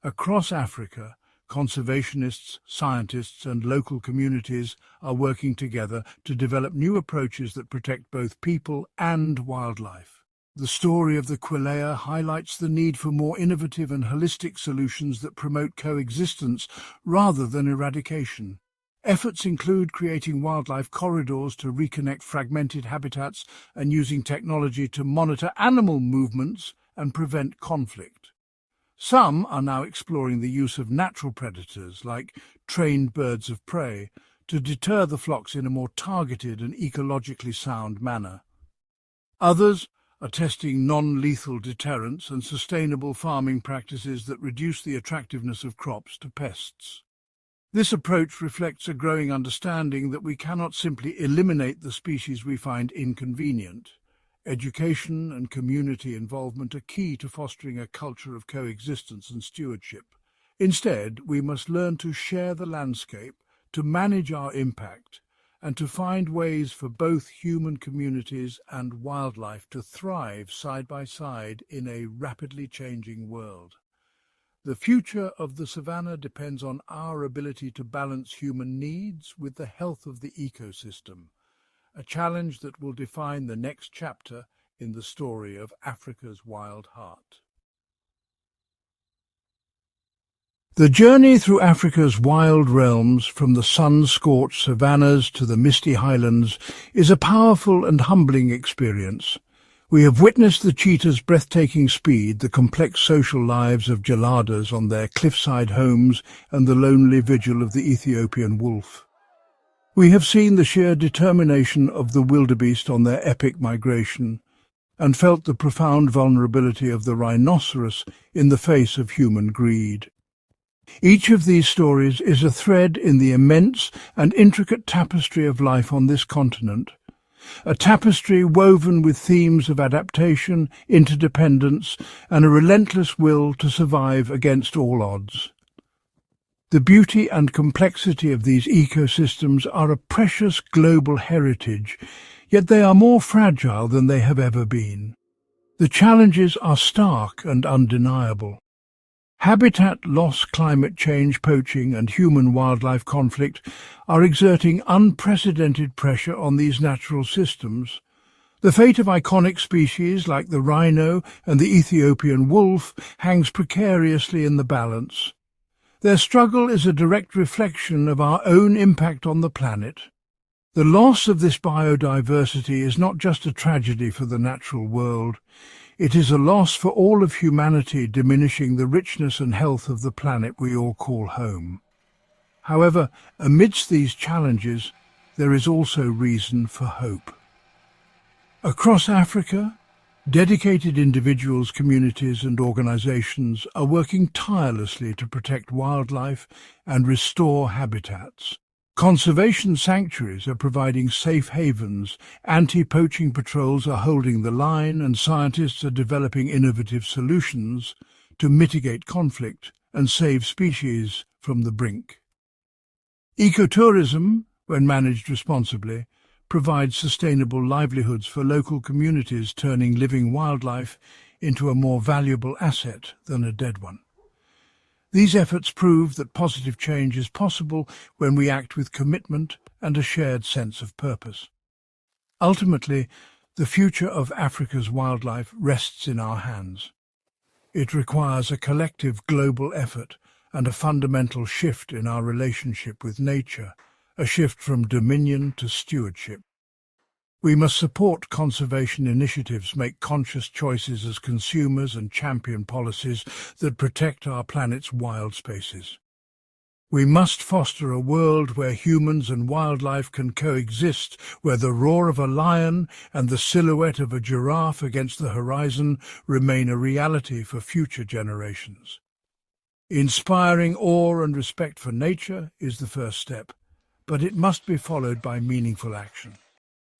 Across Africa, conservationists, scientists, and local communities are working together to develop new approaches that protect both people and wildlife. The story of the quelea highlights the need for more innovative and holistic solutions that promote coexistence rather than eradication. Efforts include creating wildlife corridors to reconnect fragmented habitats and using technology to monitor animal movements and prevent conflict. Some are now exploring the use of natural predators, like trained birds of prey, to deter the flocks in a more targeted and ecologically sound manner. Others are testing non-lethal deterrents and sustainable farming practices that reduce the attractiveness of crops to pests. This approach reflects a growing understanding that we cannot simply eliminate the species we find inconvenient. Education and community involvement are key to fostering a culture of coexistence and stewardship. Instead, we must learn to share the landscape, to manage our impact, and to find ways for both human communities and wildlife to thrive side by side in a rapidly changing world. The future of the savannah depends on our ability to balance human needs with the health of the ecosystem, a challenge that will define the next chapter in the story of Africa's wild heart. The journey through Africa's wild realms, from the sun-scorched savannas to the misty highlands, is a powerful and humbling experience. We have witnessed the cheetah's breathtaking speed, the complex social lives of geladas on their cliffside homes, and the lonely vigil of the Ethiopian wolf. We have seen the sheer determination of the wildebeest on their epic migration, and felt the profound vulnerability of the rhinoceros in the face of human greed. Each of these stories is a thread in the immense and intricate tapestry of life on this continent, a tapestry woven with themes of adaptation, interdependence, and a relentless will to survive against all odds. The beauty and complexity of these ecosystems are a precious global heritage, yet they are more fragile than they have ever been. The challenges are stark and undeniable. Habitat loss, climate change, poaching, and human-wildlife conflict are exerting unprecedented pressure on these natural systems. The fate of iconic species like the rhino and the Ethiopian wolf hangs precariously in the balance. Their struggle is a direct reflection of our own impact on the planet. The loss of this biodiversity is not just a tragedy for the natural world. It is a loss for all of humanity, diminishing the richness and health of the planet we all call home. However, amidst these challenges, there is also reason for hope. Across Africa, dedicated individuals, communities and organizations are working tirelessly to protect wildlife and restore habitats. Conservation sanctuaries are providing safe havens, anti-poaching patrols are holding the line, and scientists are developing innovative solutions to mitigate conflict and save species from the brink. Ecotourism, when managed responsibly, provides sustainable livelihoods for local communities, turning living wildlife into a more valuable asset than a dead one. These efforts prove that positive change is possible when we act with commitment and a shared sense of purpose. Ultimately, the future of Africa's wildlife rests in our hands. It requires a collective global effort and a fundamental shift in our relationship with nature, a shift from dominion to stewardship. We must support conservation initiatives, make conscious choices as consumers, and champion policies that protect our planet's wild spaces. We must foster a world where humans and wildlife can coexist, where the roar of a lion and the silhouette of a giraffe against the horizon remain a reality for future generations. Inspiring awe and respect for nature is the first step, but it must be followed by meaningful action.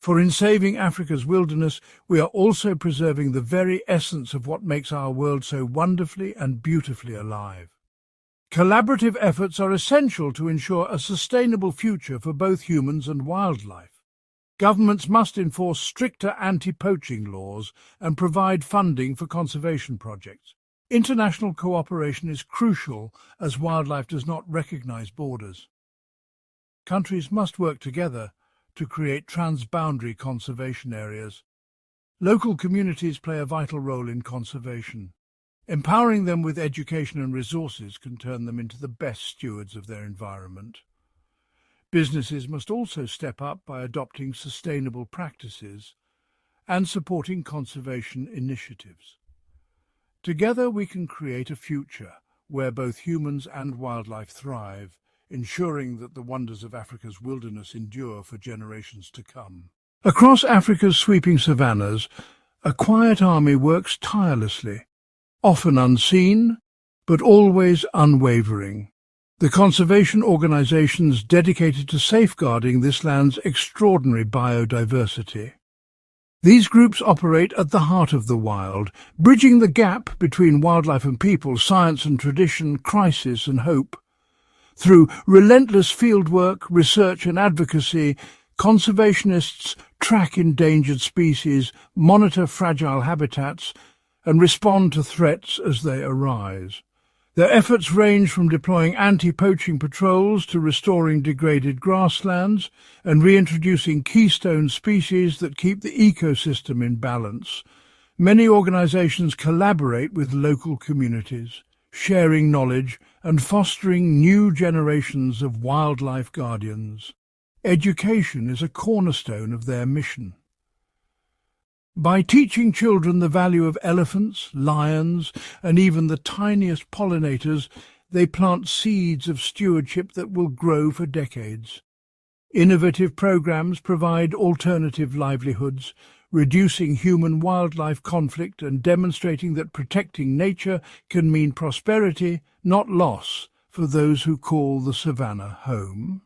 For in saving Africa's wilderness, we are also preserving the very essence of what makes our world so wonderfully and beautifully alive. Collaborative efforts are essential to ensure a sustainable future for both humans and wildlife. Governments must enforce stricter anti-poaching laws and provide funding for conservation projects. International cooperation is crucial as wildlife does not recognize borders. Countries must work together to create transboundary conservation areas. Local communities play a vital role in conservation. Empowering them with education and resources can turn them into the best stewards of their environment. Businesses must also step up by adopting sustainable practices and supporting conservation initiatives. Together we can create a future where both humans and wildlife thrive, ensuring that the wonders of Africa's wilderness endure for generations to come. Across Africa's sweeping savannas, a quiet army works tirelessly, often unseen, but always unwavering. the conservation organisations dedicated to safeguarding this land's extraordinary biodiversity. These groups operate at the heart of the wild, bridging the gap between wildlife and people, science and tradition, crisis and hope. Through relentless fieldwork, research and advocacy, conservationists track endangered species, monitor fragile habitats, and respond to threats as they arise. Their efforts range from deploying anti-poaching patrols to restoring degraded grasslands and reintroducing keystone species that keep the ecosystem in balance. Many organisations collaborate with local communities, sharing knowledge and fostering new generations of wildlife guardians. Education is a cornerstone of their mission. By teaching children the value of elephants, lions, and even the tiniest pollinators, they plant seeds of stewardship that will grow for decades. Innovative programs provide alternative livelihoods, reducing human-wildlife conflict and demonstrating that protecting nature can mean prosperity, not loss, for those who call the savannah home.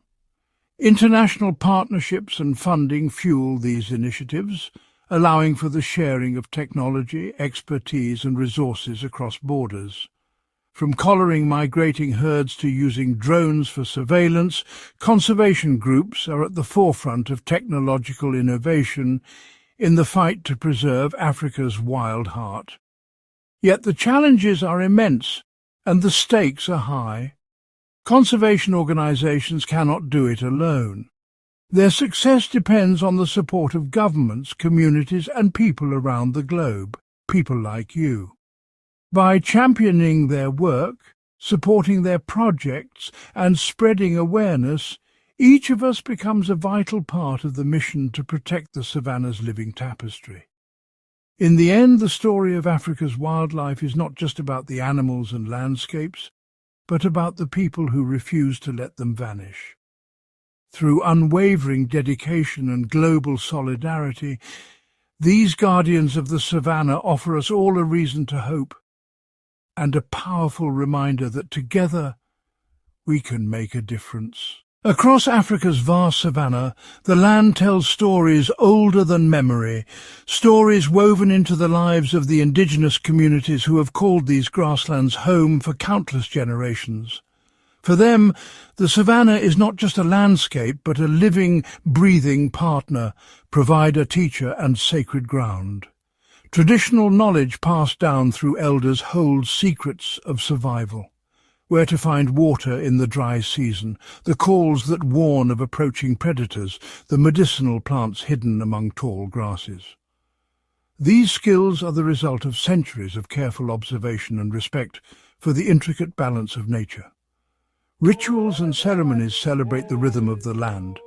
International partnerships and funding fuel these initiatives, allowing for the sharing of technology, expertise and resources across borders. From collaring migrating herds to using drones for surveillance, conservation groups are at the forefront of technological innovation in the fight to preserve Africa's wild heart. Yet the challenges are immense and the stakes are high. Conservation organisations cannot do it alone. Their success depends on the support of governments, communities and people around the globe, people like you. By championing their work, supporting their projects and spreading awareness, each of us becomes a vital part of the mission to protect the savannah's living tapestry. In the end, the story of Africa's wildlife is not just about the animals and landscapes, but about the people who refuse to let them vanish. Through unwavering dedication and global solidarity, these guardians of the savannah offer us all a reason to hope and a powerful reminder that together we can make a difference. Across Africa's vast savannah, the land tells stories older than memory, stories woven into the lives of the indigenous communities who have called these grasslands home for countless generations. For them, the savannah is not just a landscape, but a living, breathing partner, provider, teacher, and sacred ground. Traditional knowledge passed down through elders holds secrets of survival. Where to find water in the dry season, the calls that warn of approaching predators, the medicinal plants hidden among tall grasses. These skills are the result of centuries of careful observation and respect for the intricate balance of nature. Rituals and ceremonies celebrate the rhythm of the land,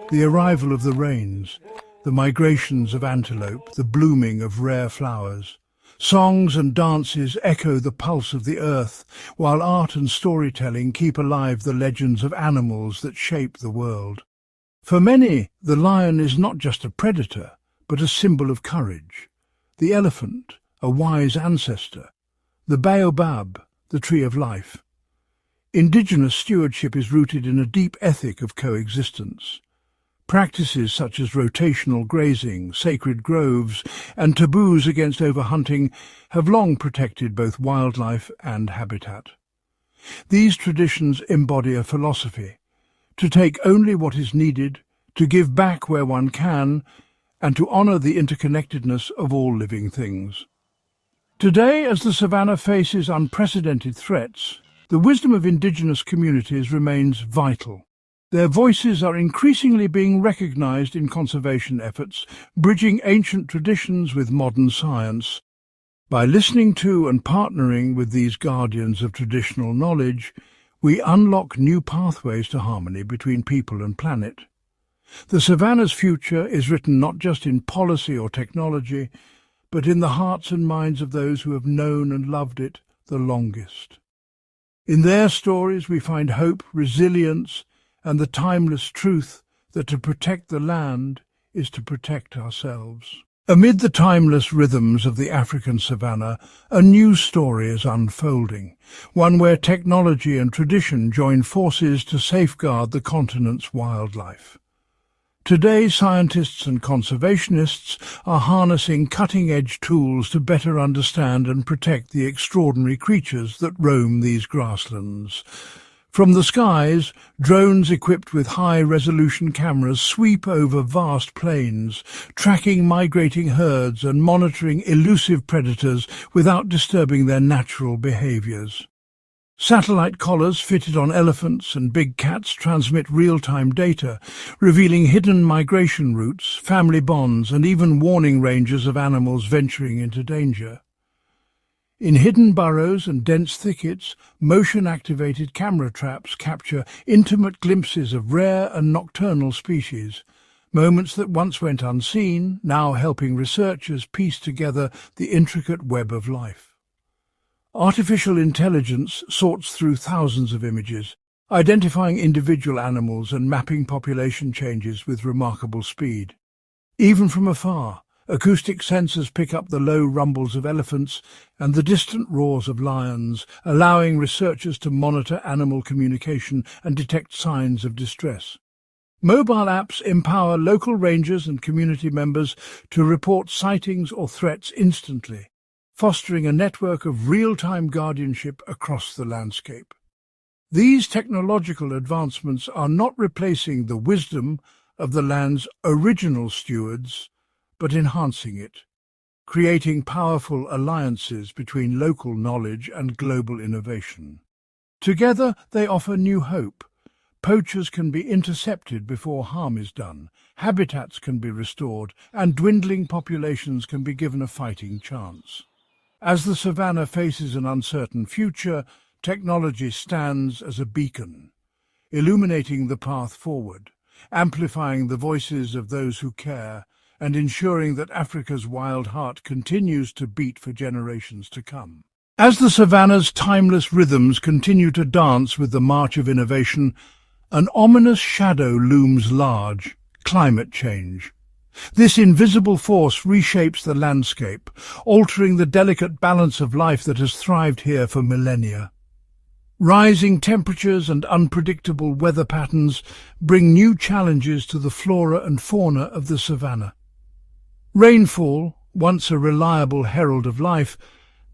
the arrival of the rains, the migrations of antelope, the blooming of rare flowers. Songs and dances echo the pulse of the earth, while art and storytelling keep alive the legends of animals that shape the world. For many, the lion is not just a predator, but a symbol of courage. The elephant, a wise ancestor. The baobab, the tree of life. Indigenous stewardship is rooted in a deep ethic of coexistence. Practices such as rotational grazing, sacred groves, and taboos against overhunting have long protected both wildlife and habitat. These traditions embody a philosophy: to take only what is needed, to give back where one can, and to honour the interconnectedness of all living things. Today, as the savannah faces unprecedented threats, the wisdom of indigenous communities remains vital. Their voices are increasingly being recognised in conservation efforts, bridging ancient traditions with modern science. By listening to and partnering with these guardians of traditional knowledge, we unlock new pathways to harmony between people and planet. The savannah's future is written not just in policy or technology, but in the hearts and minds of those who have known and loved it the longest. In their stories we find hope, resilience, and the timeless truth that to protect the land is to protect ourselves. Amid the timeless rhythms of the African savanna, a new story is unfolding, one where technology and tradition join forces to safeguard the continent's wildlife. Today, scientists and conservationists are harnessing cutting-edge tools to better understand and protect the extraordinary creatures that roam these grasslands. From the skies, drones equipped with high-resolution cameras sweep over vast plains, tracking migrating herds and monitoring elusive predators without disturbing their natural behaviors. Satellite collars fitted on elephants and big cats transmit real-time data, revealing hidden migration routes, family bonds, and even warning ranges of animals venturing into danger. In hidden burrows and dense thickets, motion-activated camera traps capture intimate glimpses of rare and nocturnal species, moments that once went unseen, now helping researchers piece together the intricate web of life. Artificial intelligence sorts through thousands of images, identifying individual animals and mapping population changes with remarkable speed. Even from afar, acoustic sensors pick up the low rumbles of elephants and the distant roars of lions, allowing researchers to monitor animal communication and detect signs of distress. Mobile apps empower local rangers and community members to report sightings or threats instantly, fostering a network of real-time guardianship across the landscape. These technological advancements are not replacing the wisdom of the land's original stewards, but enhancing it, creating powerful alliances between local knowledge and global innovation. Together, they offer new hope. Poachers can be intercepted before harm is done, habitats can be restored, and dwindling populations can be given a fighting chance. As the savanna faces an uncertain future, technology stands as a beacon, illuminating the path forward, amplifying the voices of those who care, and ensuring that Africa's wild heart continues to beat for generations to come. As the savanna's timeless rhythms continue to dance with the march of innovation, an ominous shadow looms large: climate change. This invisible force reshapes the landscape, altering the delicate balance of life that has thrived here for millennia. Rising temperatures and unpredictable weather patterns bring new challenges to the flora and fauna of the savanna. Rainfall, once a reliable herald of life,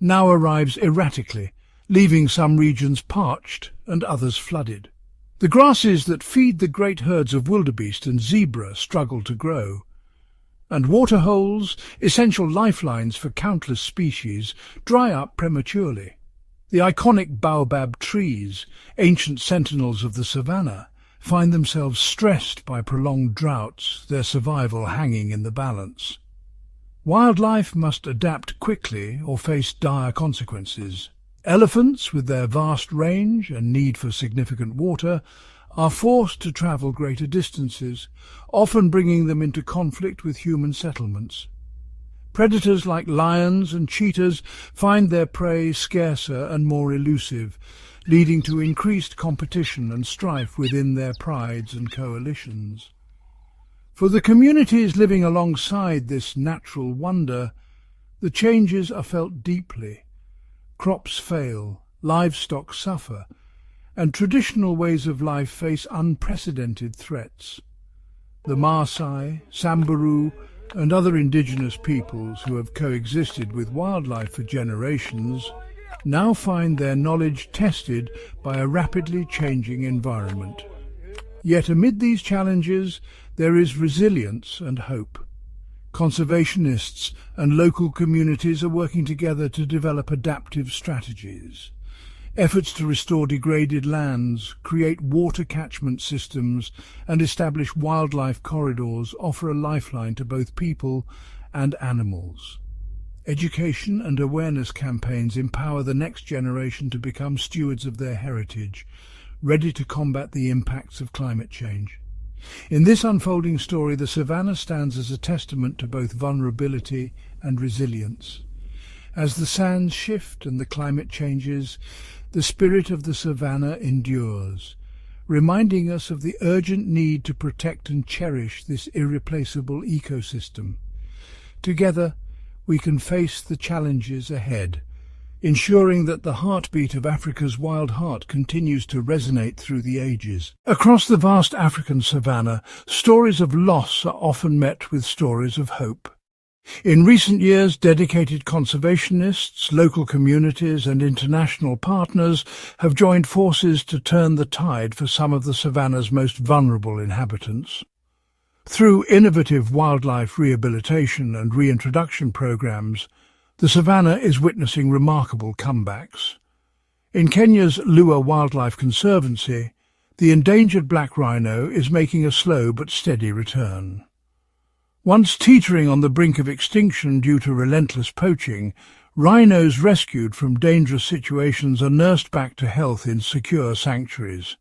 now arrives erratically, leaving some regions parched and others flooded. The grasses that feed the great herds of wildebeest and zebra struggle to grow, and waterholes, essential lifelines for countless species, dry up prematurely. The iconic baobab trees, ancient sentinels of the savanna, find themselves stressed by prolonged droughts, their survival hanging in the balance. Wildlife must adapt quickly or face dire consequences. Elephants, with their vast range and need for significant water, are forced to travel greater distances, often bringing them into conflict with human settlements. Predators like lions and cheetahs find their prey scarcer and more elusive, leading to increased competition and strife within their prides and coalitions. For the communities living alongside this natural wonder, the changes are felt deeply. Crops fail, livestock suffer, and traditional ways of life face unprecedented threats. The Maasai, Samburu, and other indigenous peoples who have coexisted with wildlife for generations now find their knowledge tested by a rapidly changing environment. Yet amid these challenges, there is resilience and hope. Conservationists and local communities are working together to develop adaptive strategies. Efforts to restore degraded lands, create water catchment systems, and establish wildlife corridors offer a lifeline to both people and animals. Education and awareness campaigns empower the next generation to become stewards of their heritage, ready to combat the impacts of climate change. In this unfolding story, the savanna stands as a testament to both vulnerability and resilience. As the sands shift and the climate changes, the spirit of the savanna endures, reminding us of the urgent need to protect and cherish this irreplaceable ecosystem. Together, we can face the challenges ahead, ensuring that the heartbeat of Africa's wild heart continues to resonate through the ages. Across the vast African savanna, stories of loss are often met with stories of hope. In recent years, dedicated conservationists, local communities and international partners have joined forces to turn the tide for some of the savanna's most vulnerable inhabitants. Through innovative wildlife rehabilitation and reintroduction programs, the savanna is witnessing remarkable comebacks. In Kenya's Lua Wildlife Conservancy, the endangered black rhino is making a slow but steady return. Once teetering on the brink of extinction due to relentless poaching, rhinos rescued from dangerous situations are nursed back to health in secure sanctuaries.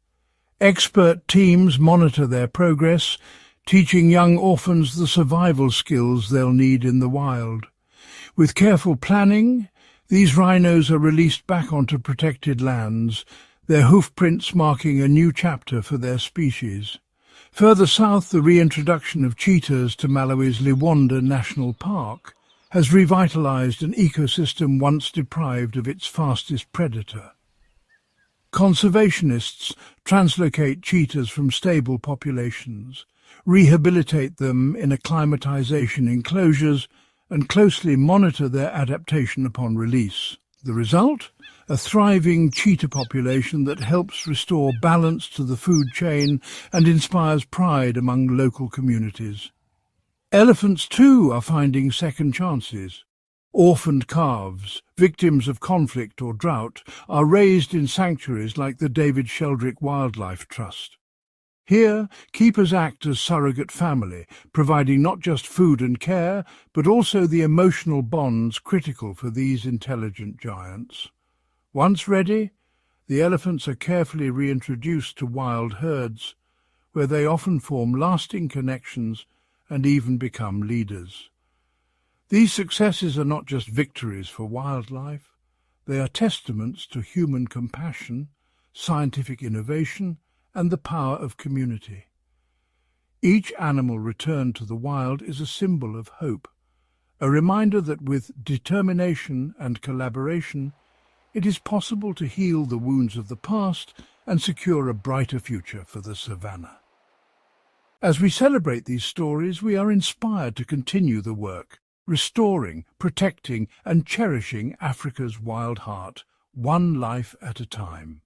Expert teams monitor their progress, teaching young orphans the survival skills they'll need in the wild. With careful planning, these rhinos are released back onto protected lands, their hoofprints marking a new chapter for their species. Further south, the reintroduction of cheetahs to Malawi's Liwonda National Park has revitalized an ecosystem once deprived of its fastest predator. Conservationists translocate cheetahs from stable populations, rehabilitate them in acclimatization enclosures, and closely monitor their adaptation upon release. The result? A thriving cheetah population that helps restore balance to the food chain and inspires pride among local communities. Elephants, too, are finding second chances. Orphaned calves, victims of conflict or drought, are raised in sanctuaries like the David Sheldrick Wildlife Trust. Here, keepers act as surrogate family, providing not just food and care, but also the emotional bonds critical for these intelligent giants. Once ready, the elephants are carefully reintroduced to wild herds, where they often form lasting connections and even become leaders. These successes are not just victories for wildlife, they are testaments to human compassion, scientific innovation, and the power of community. Each animal returned to the wild is a symbol of hope, a reminder that with determination and collaboration, it is possible to heal the wounds of the past and secure a brighter future for the savanna. As we celebrate these stories, we are inspired to continue the work, restoring, protecting, and cherishing Africa's wild heart, one life at a time.